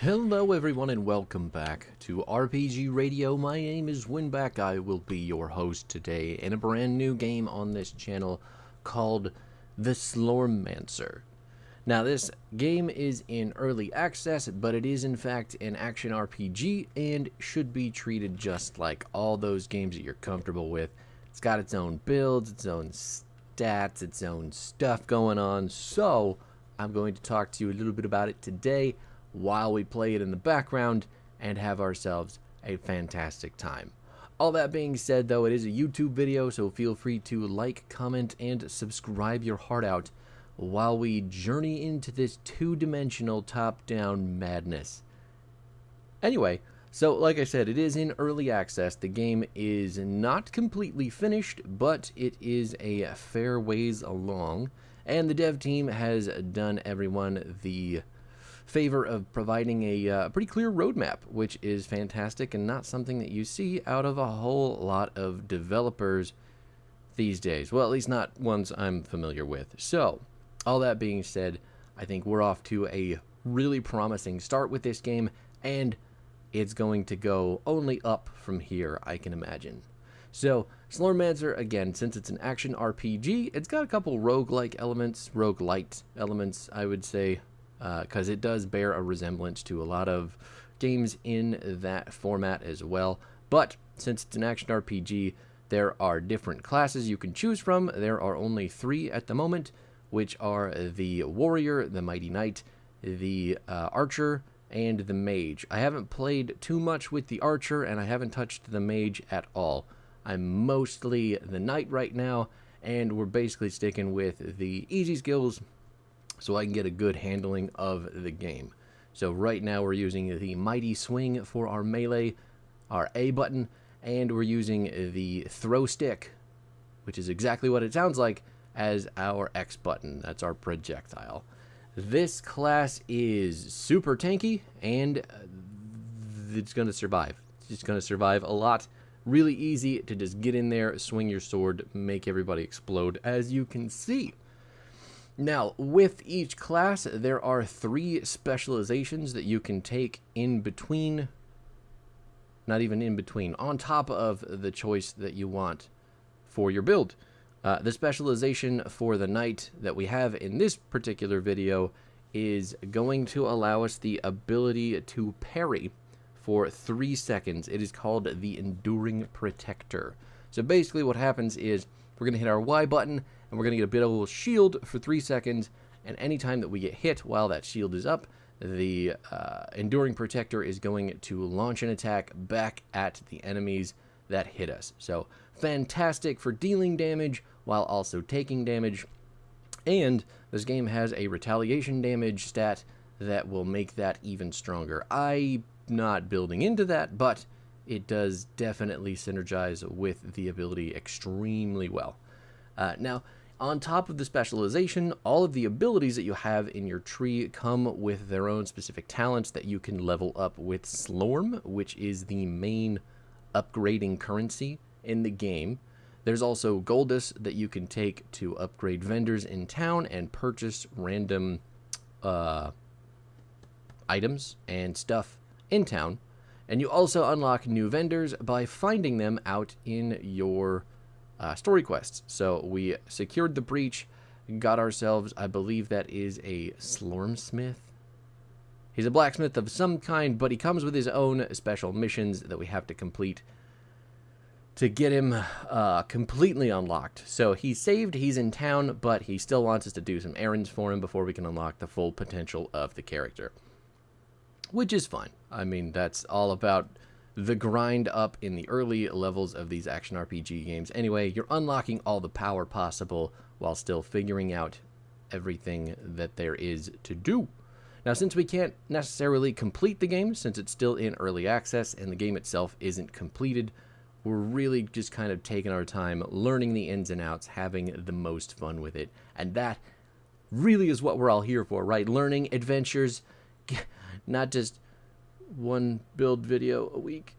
Hello everyone and welcome back to RPG Radio. My name is Winback. I will be your host today in a brand new game on this channel called The Slormancer. Now this game is in early access, but it is in fact an action RPG and should be treated just like all those games that you're comfortable with. It's got its own builds, its own stats, its own stuff going on, so I'm going to talk to you a little bit about it today while we play it in the background and have ourselves a fantastic time. All that being said, though, it is a YouTube video, so feel free to like, comment, and subscribe your heart out while we journey into this two-dimensional top-down madness. Anyway, so like I said, it is in early access. The game is not completely finished, but it is a fair ways along, and the dev team has done everyone the favor of providing a pretty clear roadmap, which is fantastic and not something that you see out of a whole lot of developers these days. Well, at least not ones I'm familiar with. So, all that being said, I think we're off to a really promising start with this game, and it's going to go only up from here, I can imagine. So, Slormancer, again, since it's an action RPG, it's got a couple roguelike elements, roguelite elements, I would say, because it does bear a resemblance to a lot of games in that format as well. But since it's an action RPG, there are different classes you can choose from. There are only 3 at the moment, which are the Warrior, the Mighty Knight, the Archer, and the Mage. I haven't played too much with the Archer, and I haven't touched the Mage at all. I'm mostly the Knight right now, and we're basically sticking with the easy skills so I can get a good handling of the game. So right now we're using the Mighty Swing for our melee, our A button, and we're using the Throw Stick, which is exactly what it sounds like, as our X button. That's our projectile. This class is super tanky, and it's going to survive. It's just going to survive a lot. Really easy to just get in there, swing your sword, make everybody explode, as you can see. Now, with each class, there are 3 specializations that you can take in between, not even in between, on top of the choice that you want for your build. The specialization for the Knight that we have in this particular video is going to allow us the ability to parry for 3 seconds. It is called the Enduring Protector. So basically what happens is we're going to hit our Y button, and we're going to get a bit of a little shield for 3 seconds, and anytime that we get hit while that shield is up, the Enduring Protector is going to launch an attack back at the enemies that hit us. So, fantastic for dealing damage while also taking damage, and this game has a retaliation damage stat that will make that even stronger. I'm not building into that, but it does definitely synergize with the ability extremely well. Now, on top of the specialization, all of the abilities that you have in your tree come with their own specific talents that you can level up with Slorm, which is the main upgrading currency in the game. There's also Goldus that you can take to upgrade vendors in town and purchase random items and stuff in town. And you also unlock new vendors by finding them out in your story quests. So we secured the breach, got ourselves, I believe that is a Slormsmith. He's a blacksmith of some kind, but he comes with his own special missions that we have to complete to get him completely unlocked. So he's saved, he's in town, but he still wants us to do some errands for him before we can unlock the full potential of the character, which is fine. I mean, that's all about the grind up in the early levels of these action RPG games. Anyway, you're unlocking all the power possible while still figuring out everything that there is to do. Now, since we can't necessarily complete the game, since it's still in early access and the game itself isn't completed, we're really just kind of taking our time learning the ins and outs, having the most fun with it. And that really is what we're all here for, right? Learning adventures, not just one build video a week.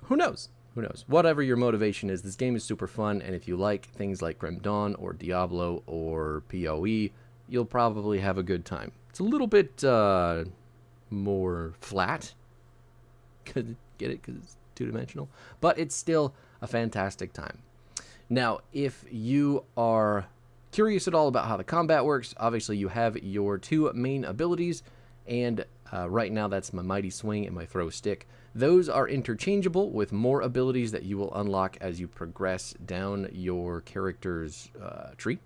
Who knows? Who knows? Whatever your motivation is, this game is super fun, and if you like things like Grim Dawn or Diablo or PoE, you'll probably have a good time. It's a little bit more flat. Get it? Because it's two-dimensional. But it's still a fantastic time. Now, if you are curious at all about how the combat works, obviously you have your two main abilities, and right now that's my Mighty Swing and my Throw Stick. Those are interchangeable with more abilities that you will unlock as you progress down your character's tree.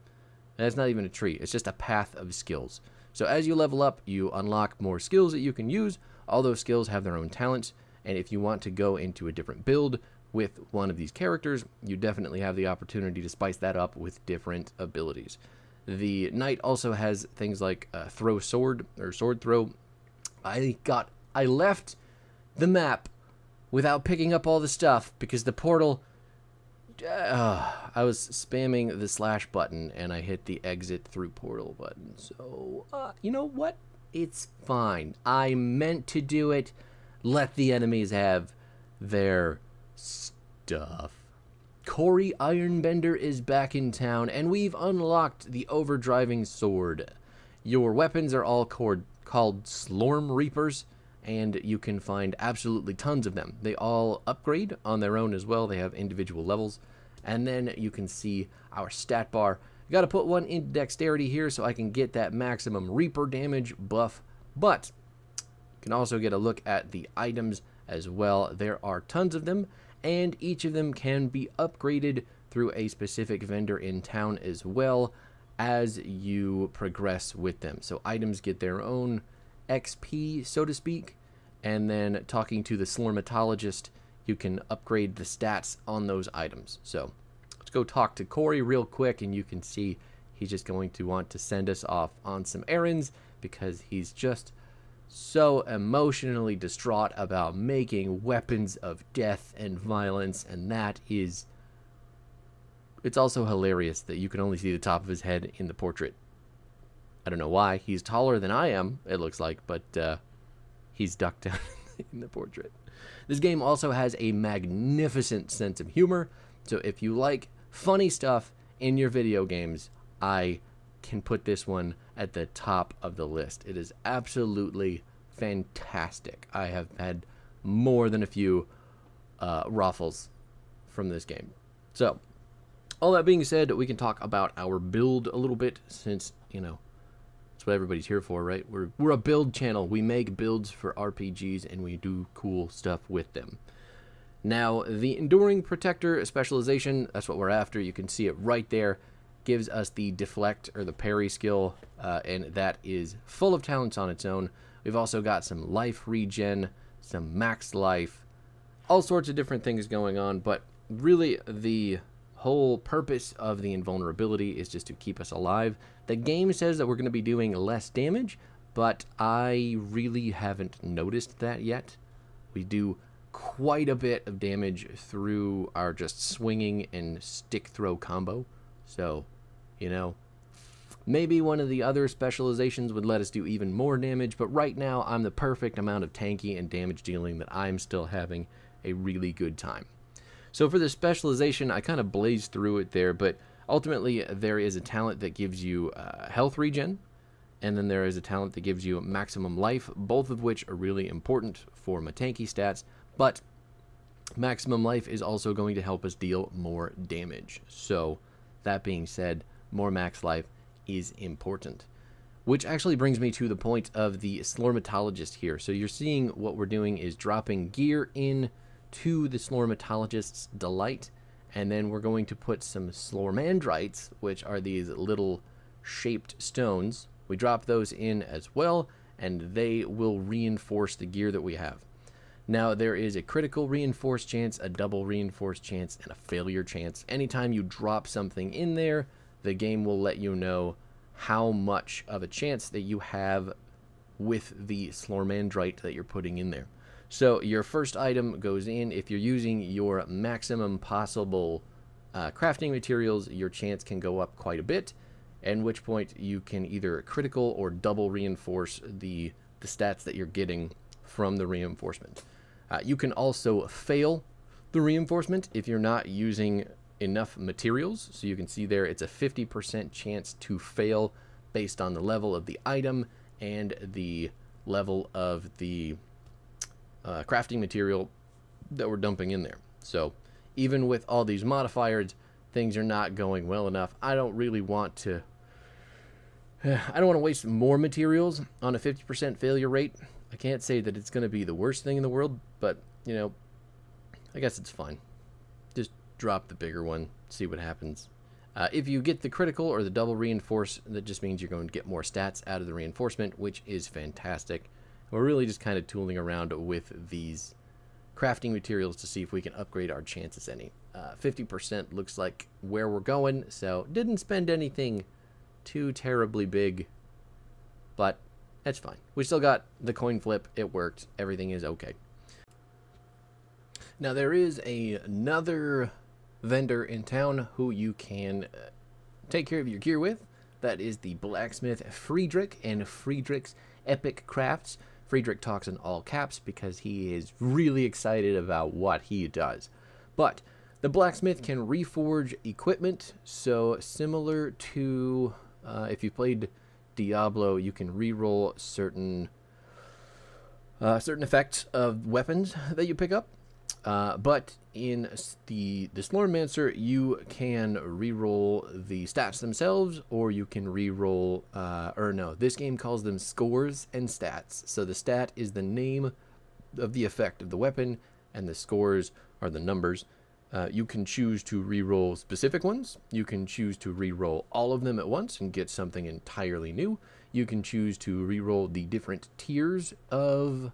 And it's not even a tree, it's just a path of skills. So as you level up, you unlock more skills that you can use. All those skills have their own talents, and if you want to go into a different build with one of these characters, you definitely have the opportunity to spice that up with different abilities. The knight also has things like throw sword or sword throw. I left the map without picking up all the stuff because the portal, I was spamming the slash button and I hit the exit through portal button. So you know what, it's fine. I meant to do it. Let the enemies have their stuff. Corey Ironbender is back in town, and we've unlocked the overdriving sword. Your weapons are all called Slorm Reapers, and you can find absolutely tons of them. They all upgrade on their own as well. They have individual levels. And then you can see our stat bar. You got to put one in dexterity here so I can get that maximum Reaper damage buff, but you can also get a look at the items as well. There are tons of them, and each of them can be upgraded through a specific vendor in town as well as you progress with them. So items get their own XP, so to speak, and then talking to the Slormatologist, you can upgrade the stats on those items. So let's go talk to Corey real quick, and you can see he's just going to want to send us off on some errands because he's just so emotionally distraught about making weapons of death and violence, and that is, it's also hilarious that you can only see the top of his head in the portrait. I don't know why. He's taller than I am, it looks like, but he's ducked down in the portrait. This game also has a magnificent sense of humor, so if you like funny stuff in your video games, I can put this one at the top of the list. It is absolutely fantastic. I have had more than a few ruffles from this game. So, all that being said, we can talk about our build a little bit, since, you know, that's what everybody's here for, right? We're a build channel. We make builds for RPGs, and we do cool stuff with them. Now, the Enduring Protector specialization, that's what we're after. You can see it right there. Gives us the deflect or the parry skill, and that is full of talents on its own. We've also got some life regen, some max life, all sorts of different things going on, but really the whole purpose of the invulnerability is just to keep us alive. The game says that we're going to be doing less damage, but I really haven't noticed that yet. We do quite a bit of damage through our just swinging and stick throw combo. So, you know, maybe one of the other specializations would let us do even more damage, but right now I'm the perfect amount of tanky and damage dealing that I'm still having a really good time. So for the specialization, I kind of blazed through it there, but ultimately there is a talent that gives you health regen, and then there is a talent that gives you maximum life, both of which are really important for my tanky stats, but maximum life is also going to help us deal more damage. So that being said, more max life is important. Which actually brings me to the point of the Slormatologist here. So you're seeing what we're doing is dropping gear in to the Slormatologist's Delight, and then we're going to put some Slormandrites, which are these little shaped stones. We drop those in as well, and they will reinforce the gear that we have. Now, there is a critical reinforce chance, a double reinforce chance, and a failure chance. Anytime you drop something in there, the game will let you know how much of a chance that you have with the Slormandrite that you're putting in there. So your first item goes in. If you're using your maximum possible crafting materials, your chance can go up quite a bit, at which point you can either critical or double reinforce the stats that you're getting from the reinforcement. You can also fail the reinforcement if you're not using enough materials. So you can see there it's a 50% chance to fail based on the level of the item and the level of the crafting material that we're dumping in there. So even with all these modifiers, things are not going well enough. I don't really want to waste more materials on a 50% failure rate. I can't say that it's going to be the worst thing in the world, but, you know, I guess it's fine. Just drop the bigger one, see what happens. If you get the critical or the double reinforce, that just means you're going to get more stats out of the reinforcement, which is fantastic. We're really just kind of tooling around with these crafting materials to see if we can upgrade our chances any. 50% looks like where we're going, so didn't spend anything too terribly big, but that's fine. We still got the coin flip. It worked. Everything is okay. Now, there is another vendor in town who you can take care of your gear with. That is the blacksmith Friedrich and Friedrich's Epic Crafts. Friedrich talks in all caps because he is really excited about what he does. But the blacksmith can reforge equipment, so similar to if you played Diablo, you can reroll certain effects of weapons that you pick up. But in the Slormancer, you can reroll the stats themselves, or you can reroll, this game calls them scores and stats. So the stat is the name of the effect of the weapon, and the scores are the numbers. You can choose to reroll specific ones. You can choose to reroll all of them at once and get something entirely new. You can choose to reroll the different tiers of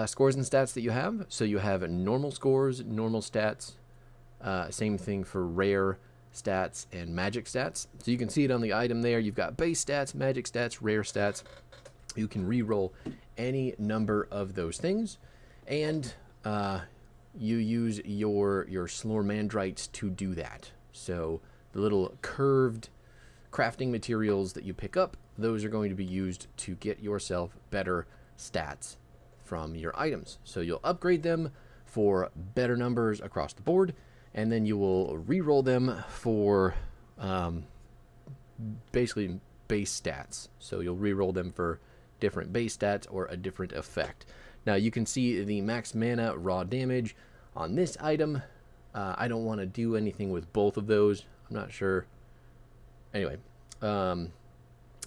scores and stats that you have. So you have normal scores, normal stats, same thing for rare stats and magic stats. So you can see it on the item there. You've got base stats, magic stats, rare stats. You can reroll any number of those things, and you use your Slormandrites to do that. So the little curved crafting materials that you pick up, those are going to be used to get yourself better stats from your items. So you'll upgrade them for better numbers across the board, and then you will re-roll them for basically base stats. So you'll re-roll them for different base stats or a different effect. Now you can see the max mana raw damage on this item. I don't want to do anything with both of those. I'm not sure. Anyway,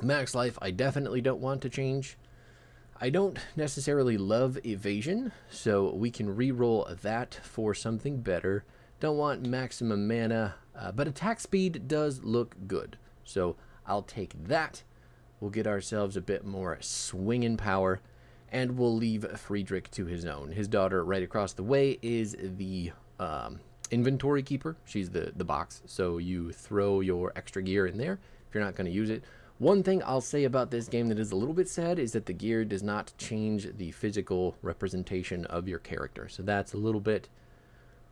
max life I definitely don't want to change. I don't necessarily love evasion, so we can re-roll that for something better. Don't want maximum mana, but attack speed does look good. So I'll take that. We'll get ourselves a bit more swinging power, and we'll leave Friedrich to his own. His daughter right across the way is the inventory keeper. She's the box, so you throw your extra gear in there if you're not going to use it. One thing I'll say about this game that is a little bit sad is that the gear does not change the physical representation of your character. So that's a little bit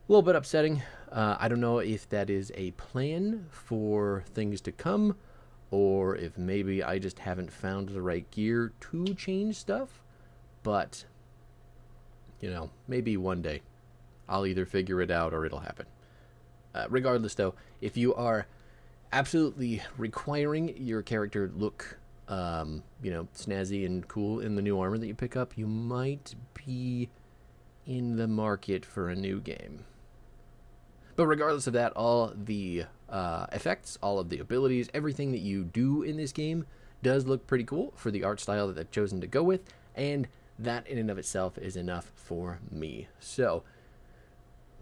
upsetting. I don't know if that is a plan for things to come, or if maybe I just haven't found the right gear to change stuff. But, you know, maybe one day I'll either figure it out or it'll happen. Regardless, though, if you are absolutely requiring your character look, snazzy and cool in the new armor that you pick up, you might be in the market for a new game. But regardless of that, all the effects, all of the abilities, everything that you do in this game does look pretty cool for the art style that they've chosen to go with, and that in and of itself is enough for me. So,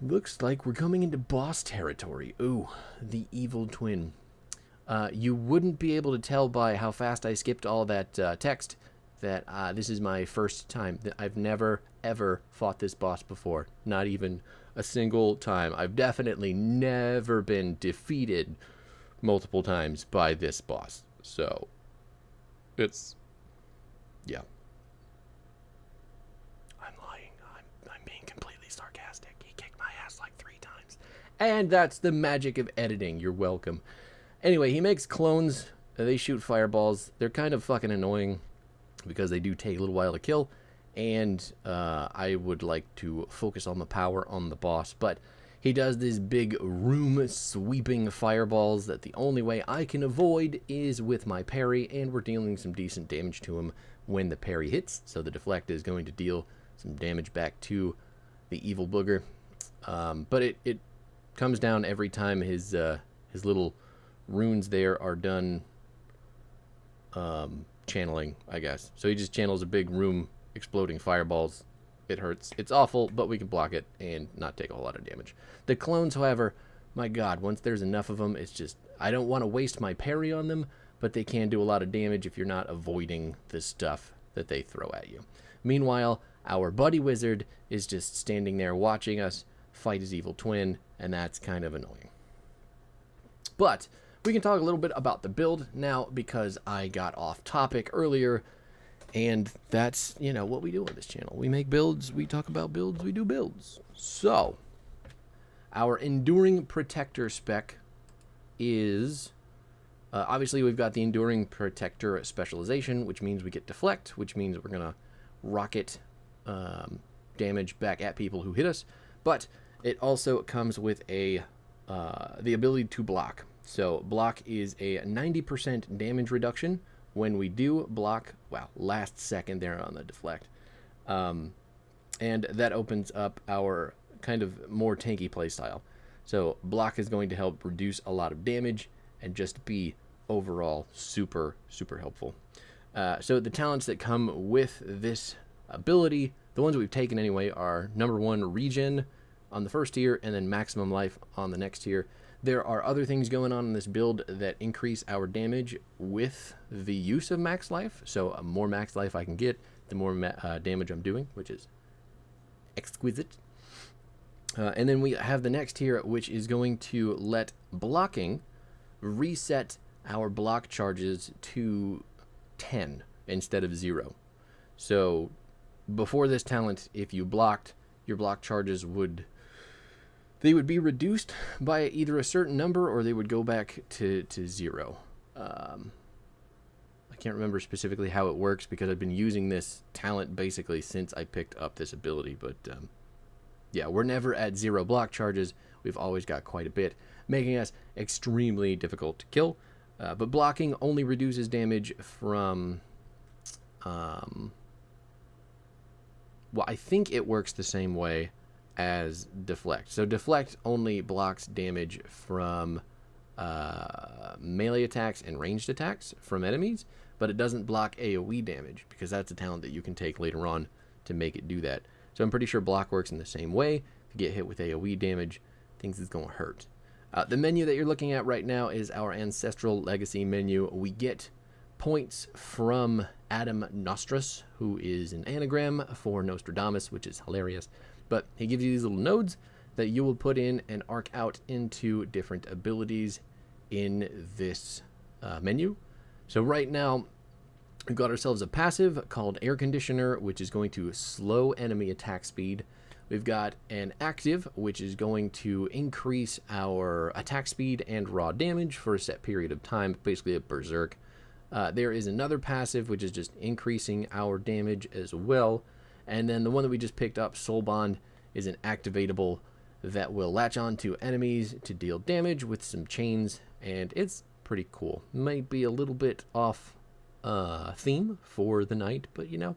looks like we're coming into boss territory. Ooh, the evil twin. You wouldn't be able to tell by how fast I skipped all that text that this is my first time. I've never, ever fought this boss before. Not even a single time. I've definitely never been defeated multiple times by this boss. So, it's... yeah. I'm lying. I'm being completely sarcastic. He kicked my ass like 3 times. And that's the magic of editing. You're welcome. Anyway, he makes clones. They shoot fireballs. They're kind of fucking annoying because they do take a little while to kill. And I would like to focus on the power on the boss. But he does these big room-sweeping fireballs that the only way I can avoid is with my parry. And we're dealing some decent damage to him when the parry hits. So the deflect is going to deal some damage back to the evil booger. But it comes down every time his little runes there are done channeling, I guess. So he just channels a big room exploding fireballs. It hurts. It's awful, but we can block it and not take a whole lot of damage. The clones, however, my god, once there's enough of them, it's just, I don't want to waste my parry on them, but they can do a lot of damage if you're not avoiding the stuff that they throw at you. Meanwhile, our buddy wizard is just standing there watching us fight his evil twin, and that's kind of annoying. But we can talk a little bit about the build now, because I got off topic earlier, and that's, you know, what we do on this channel. We make builds, we talk about builds, we do builds. So, our Enduring Protector spec is, obviously we've got the Enduring Protector specialization, which means we get Deflect, which means we're going to rocket damage back at people who hit us. But it also comes with the ability to block. So block is a 90% damage reduction when we do block. Wow, last second there on the deflect. And that opens up our kind of more tanky playstyle. So block is going to help reduce a lot of damage and just be overall super, super helpful. So the talents that come with this ability, the ones that we've taken anyway, are number 1, regen on the first tier, and then maximum life on the next tier. There are other things going on in this build that increase our damage with the use of max life. So the more max life I can get, the more damage I'm doing, which is exquisite. And then we have the next tier, which is going to let blocking reset our block charges to 10 instead of 0. So before this talent, if you blocked, your block charges would be reduced by either a certain number, or they would go back to 0. I can't remember specifically how it works, because I've been using this talent basically since I picked up this ability. But yeah, we're never at 0 block charges. We've always got quite a bit, making us extremely difficult to kill. But blocking only reduces damage from... well, I think it works the same way as deflect. So deflect only blocks damage from melee attacks and ranged attacks from enemies, but it doesn't block AoE damage, because that's a talent that you can take later on to make it do that. So I'm pretty sure block works in the same way. If you get hit with AoE damage, things is going to hurt. The menu that you're looking at right now is our Ancestral Legacy menu. We get points from Adam Nostras, who is an anagram for Nostradamus, which is hilarious. But he gives you these little nodes that you will put in and arc out into different abilities in this menu. So right now, we've got ourselves a passive called Air Conditioner, which is going to slow enemy attack speed. We've got an active, which is going to increase our attack speed and raw damage for a set period of time, basically a berserk. There is another passive, which is just increasing our damage as well. And then the one that we just picked up, Soul Bond, is an activatable that will latch on to enemies to deal damage with some chains, and it's pretty cool. Might be a little bit off theme for the night, but you know,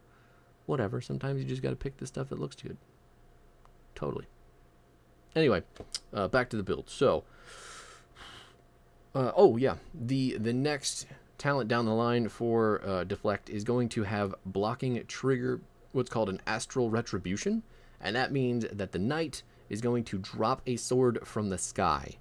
whatever. Sometimes you just got to pick the stuff that looks good. Totally. Anyway, back to the build. So, oh yeah, the next talent down the line for deflect is going to have blocking trigger what's called an astral retribution, and that means that the knight is going to drop a sword from the sky.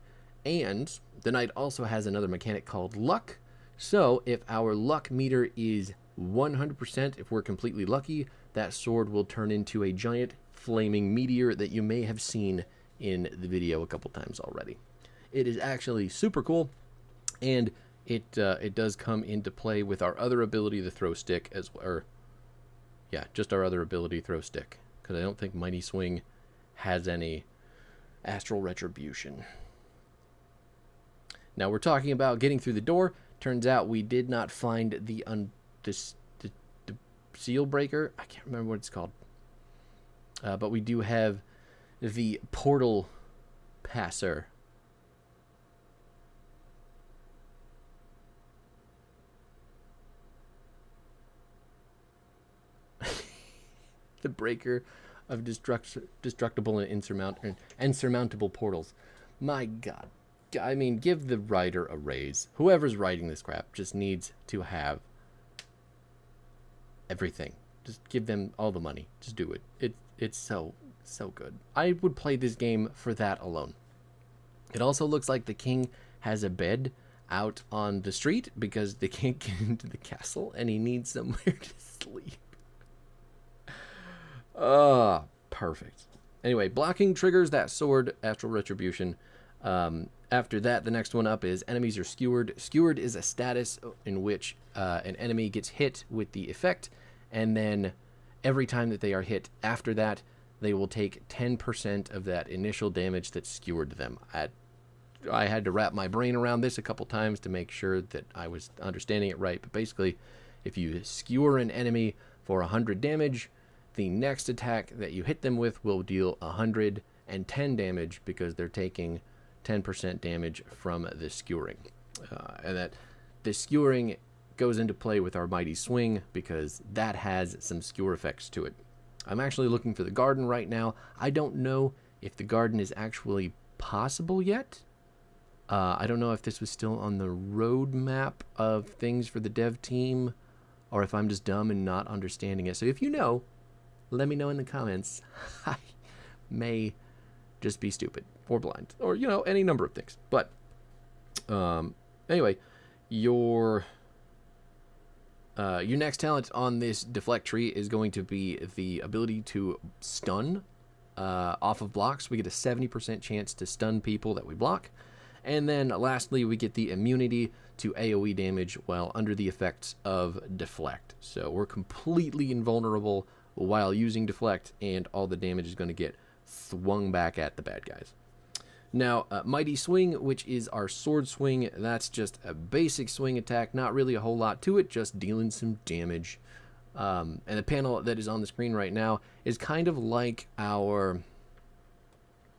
And the knight also has another mechanic called luck. So if our luck meter is 100%, if we're completely lucky, that sword will turn into a giant flaming meteor that you may have seen in the video a couple times already. It is actually super cool, and it does come into play with our other ability, the throw stick, as well. Yeah, just our other ability, throw stick, because I don't think Mighty Swing has any astral retribution. Now we're talking about getting through the door. Turns out we did not find the seal breaker. I can't remember what it's called. But we do have the portal passer. the breaker of destructible and insurmountable portals. My God. I mean, give the writer a raise. Whoever's writing this crap just needs to have everything. Just give them all the money. Just do it. It's so good. I would play this game for that alone. It also looks like the king has a bed out on the street because they can't get into the castle and he needs somewhere to sleep. Perfect. Anyway, blocking triggers that sword, Astral Retribution. After that, the next one up is enemies are skewered. Skewered is a status in which an enemy gets hit with the effect, and then every time that they are hit after that, they will take 10% of that initial damage that skewered them. I had to wrap my brain around this a couple times to make sure that I was understanding it right, but basically, if you skewer an enemy for 100 damage, the next attack that you hit them with will deal 110 damage because they're taking 10% damage from the skewering. And that the skewering goes into play with our Mighty Swing because that has some skewer effects to it. I'm actually looking for the garden right now. I don't know if the garden is actually possible yet. I don't know if this was still on the roadmap of things for the dev team or if I'm just dumb and not understanding it. So if you know, let me know in the comments. I may just be stupid or blind or, you know, any number of things. But anyway, your next talent on this deflect tree is going to be the ability to stun off of blocks. We get a 70% chance to stun people that we block. And then lastly, we get the immunity to AoE damage while under the effects of deflect. So we're completely invulnerable while using deflect, and all the damage is going to get swung back at the bad guys. Now, Mighty Swing, which is our sword swing, that's just a basic swing attack, not really a whole lot to it, just dealing some damage. And the panel that is on the screen right now is kind of like our...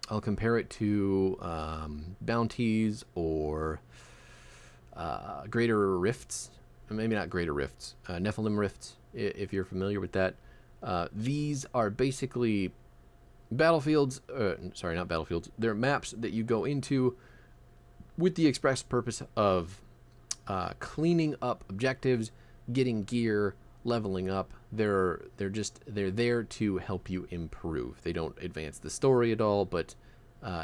I'll compare it to bounties or greater rifts. Maybe not greater rifts. Nephilim rifts, if you're familiar with that. These are basically battlefields. Sorry, not battlefields. They're maps that you go into with the express purpose of cleaning up objectives, getting gear, leveling up. They're there to help you improve. They don't advance the story at all, but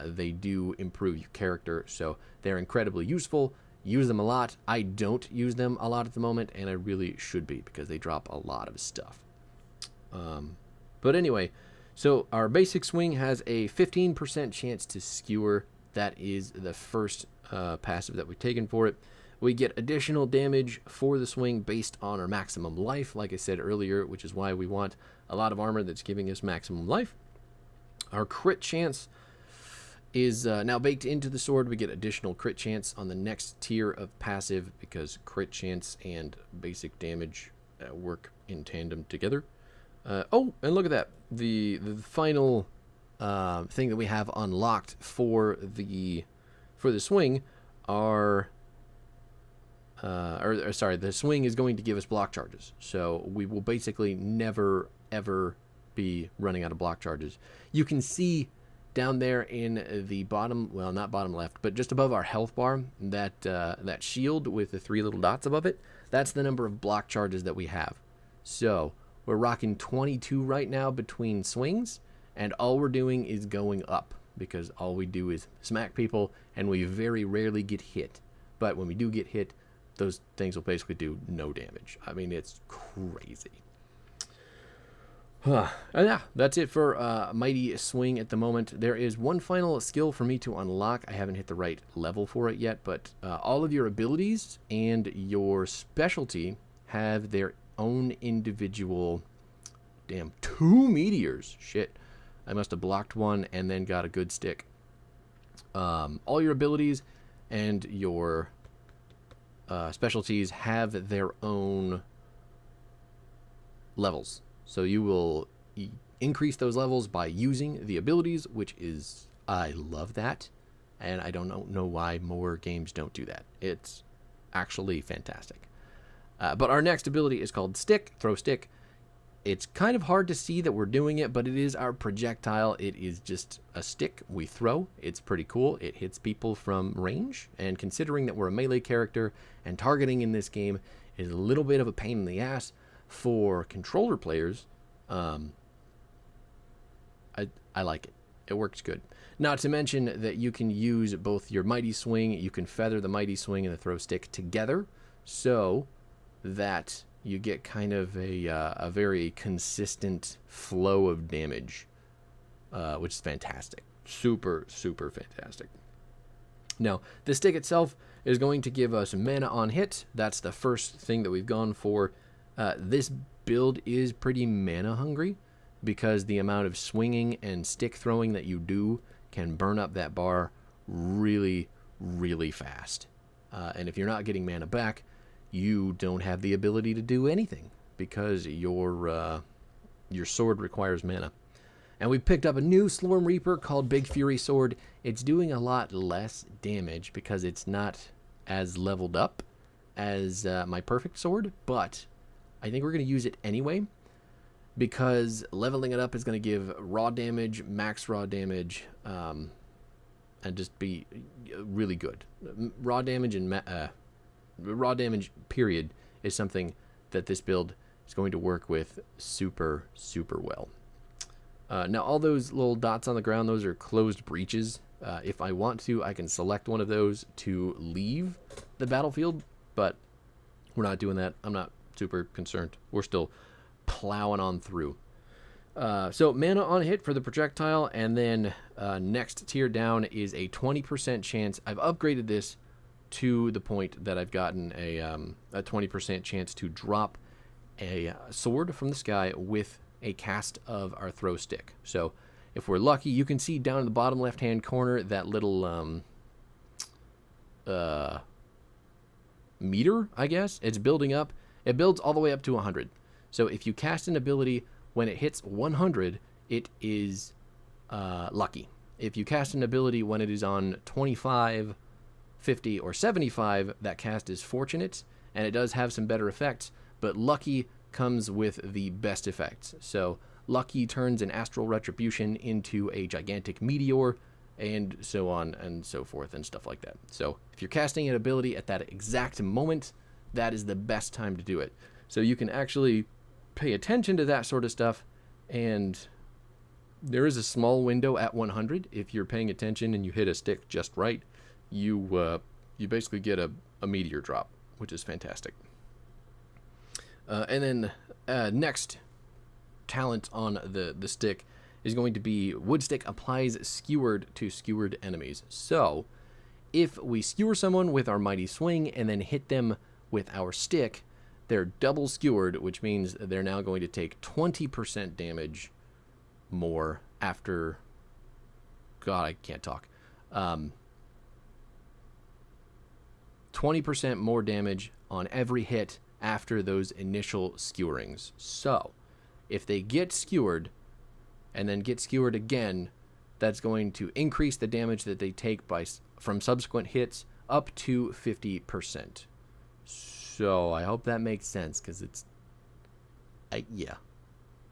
they do improve your character, so they're incredibly useful. Use them a lot. I don't use them a lot at the moment, and I really should be because they drop a lot of stuff. But anyway, so our basic swing has a 15% chance to skewer. That is the first passive that we've taken for it. We get additional damage for the swing based on our maximum life, like I said earlier, which is why we want a lot of armor that's giving us maximum life. Our crit chance is now baked into the sword. We get additional crit chance on the next tier of passive because crit chance and basic damage work in tandem together. Oh, and look at that. The final thing that we have unlocked for the swing are... the swing is going to give us block charges. So we will basically never, ever be running out of block charges. You can see down there in the bottom, well, not bottom left, but just above our health bar, that shield with the 3 little dots above it, that's the number of block charges that we have. So we're rocking 22 right now between swings, and all we're doing is going up because all we do is smack people, and we very rarely get hit. But when we do get hit, those things will basically do no damage. I mean, it's crazy. And yeah, that's it for Mighty Swing at the moment. There is one final skill for me to unlock. I haven't hit the right level for it yet, but all of your abilities and your specialty have their own individual... Damn, 2 meteors. Shit. I must have blocked one and then got a good stick. All your abilities and your... specialties have their own levels. So you will increase those levels by using the abilities, which is... I love that. And I don't know why more games don't do that. It's actually fantastic. But our next ability is called Stick, Throw Stick. It's kind of hard to see that we're doing it, but it is our projectile. It is just a stick we throw. It's pretty cool. It hits people from range, and considering that we're a melee character and targeting in this game is a little bit of a pain in the ass for controller players, I like it. It works good. Not to mention that you can use both your mighty swing, you can feather the mighty swing and the throw stick together, so that you get kind of a very consistent flow of damage, which is fantastic. Super, super fantastic. Now, the stick itself is going to give us mana on hit. That's the first thing that we've gone for. This build is pretty mana hungry because the amount of swinging and stick throwing that you do can burn up that bar really, really fast. And if you're not getting mana back, you don't have the ability to do anything because your sword requires mana. And we picked up a new Slorm Reaper called Big Fury Sword. It's doing a lot less damage because it's not as leveled up as my Perfect Sword, but I think we're going to use it anyway because leveling it up is going to give raw damage, max raw damage, and just be really good. Raw damage and raw damage period is something that this build is going to work with super, super well. Now all those little dots on the ground, those are closed breaches. If I want to, I can select one of those to leave the battlefield, but we're not doing that. I'm not super concerned. We're still plowing on through. So mana on hit for the projectile, and then next tier down is a 20% chance. I've upgraded this to the point that I've gotten a 20% chance to drop a sword from the sky with a cast of our throw stick. So if we're lucky, you can see down in the bottom left hand corner that little meter, I guess. It's building up. It builds all the way up to 100. So if you cast an ability when it hits 100, it is lucky. If you cast an ability when it is on 25, 50, or 75, that cast is fortunate, and it does have some better effects, but lucky comes with the best effects. So lucky turns an astral retribution into a gigantic meteor, and so on and so forth and stuff like that. So if you're casting an ability at that exact moment, that is the best time to do it. So you can actually pay attention to that sort of stuff, and there is a small window at 100. If you're paying attention and you hit a stick just right, you basically get a meteor drop, which is fantastic. And then next talent on the stick is going to be Wood Stick applies Skewered to skewered enemies. So if we skewer someone with our Mighty Swing and then hit them with our stick, they're double skewered, which means they're now going to take 20% damage more after... God, I can't talk. 20% more damage on every hit after those initial skewerings. So if they get skewered and then get skewered again, that's going to increase the damage that they take from subsequent hits up to 50%. So I hope that makes sense, because yeah,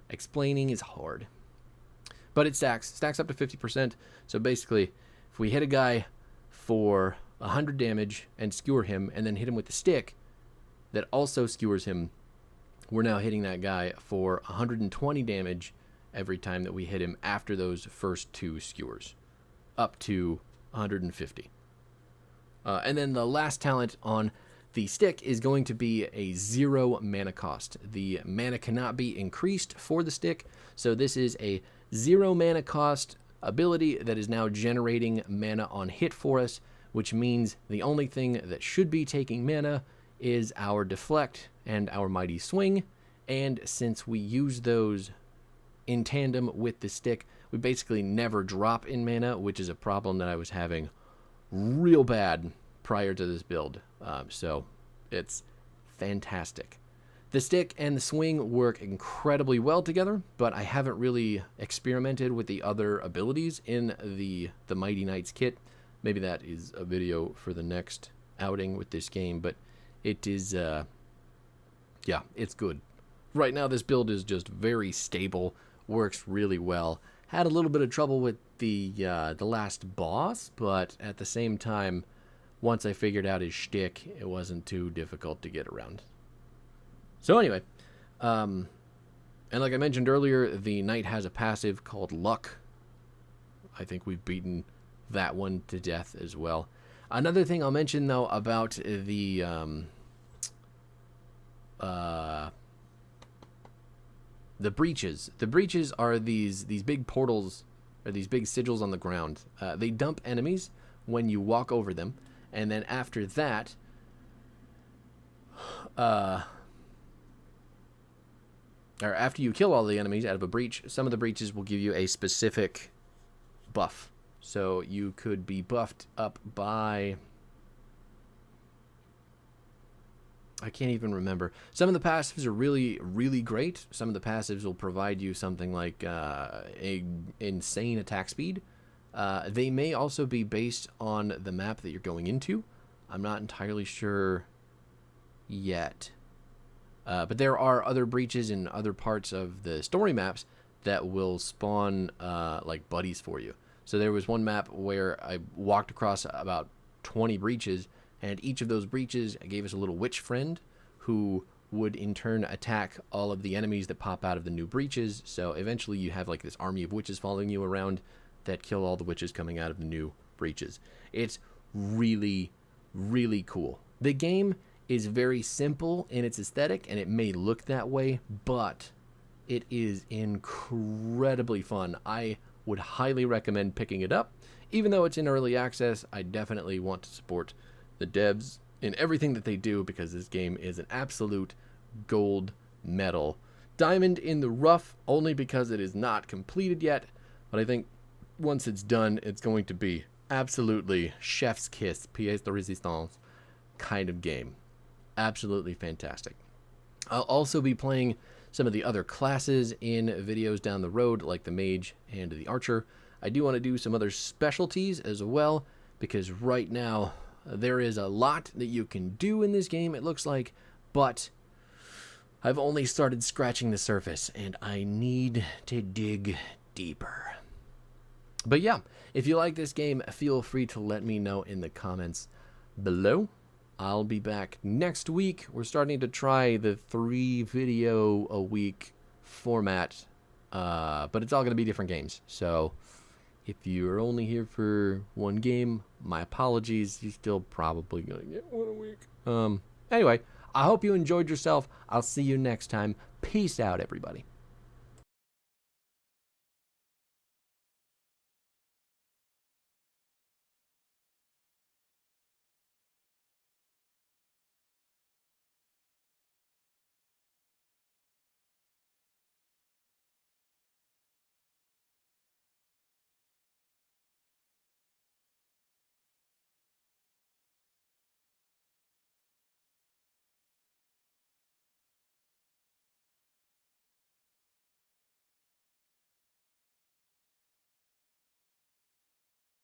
explaining is hard. But it stacks up to 50%. So basically, if we hit a guy for 100 damage and skewer him, and then hit him with the stick that also skewers him, we're now hitting that guy for 120 damage every time that we hit him after those first two skewers, up to 150. And then the last talent on the stick is going to be a 0 mana cost. The mana cannot be increased for the stick, so this is a 0 mana cost ability that is now generating mana on hit for us, which means the only thing that should be taking mana is our Deflect and our Mighty Swing, and since we use those in tandem with the stick, we basically never drop in mana, which is a problem that I was having real bad prior to this build. So it's fantastic. The stick and the swing work incredibly well together, but I haven't really experimented with the other abilities in the Mighty Knights kit. Maybe that is a video for the next outing with this game, but it is, yeah, it's good. right now this build is just very stable, works really well. Had a little bit of trouble with the last boss, but at the same time, once I figured out his shtick, it wasn't too difficult to get around. So anyway, and like I mentioned earlier, the knight has a passive called Luck. I think we've beaten that one to death as well. Another thing I'll mention, though, about the breaches. The breaches are these big portals, or these big sigils on the ground. They dump enemies when you walk over them, and then after that, or after you kill all the enemies out of a breach, some of the breaches will give you a specific buff. So you could be buffed up by, I can't even remember. Some of the passives are really, really great. Some of the passives will provide you something like a insane attack speed. They may also be based on the map that you're going into. I'm not entirely sure yet. But there are other breaches in other parts of the story maps that will spawn like buddies for you. So there was one map where I walked across about 20 breaches, and each of those breaches gave us a little witch friend who would in turn attack all of the enemies that pop out of the new breaches. So eventually you have like this army of witches following you around that kill all the witches coming out of the new breaches. It's really, really cool. The game is very simple in its aesthetic, and it may look that way, but it is incredibly fun. I would highly recommend picking it up. Even though it's in early access, I definitely want to support the devs in everything that they do, because this game is an absolute gold medal. Diamond in the rough, only because it is not completed yet, but I think once it's done, it's going to be absolutely chef's kiss, pièce de résistance kind of game. Absolutely fantastic. I'll also be playing some of the other classes in videos down the road, like the mage and the archer. I do want to do some other specialties as well, because right now there is a lot that you can do in this game, it looks like, but I've only started scratching the surface, and I need to dig deeper. But yeah, if you like this game, feel free to let me know in the comments below. I'll be back next week. We're starting to try the 3 video a week format, but it's all going to be different games. So if you're only here for one game, my apologies. You're still probably going to get one a week. Anyway, I hope you enjoyed yourself. I'll see you next time. Peace out, everybody.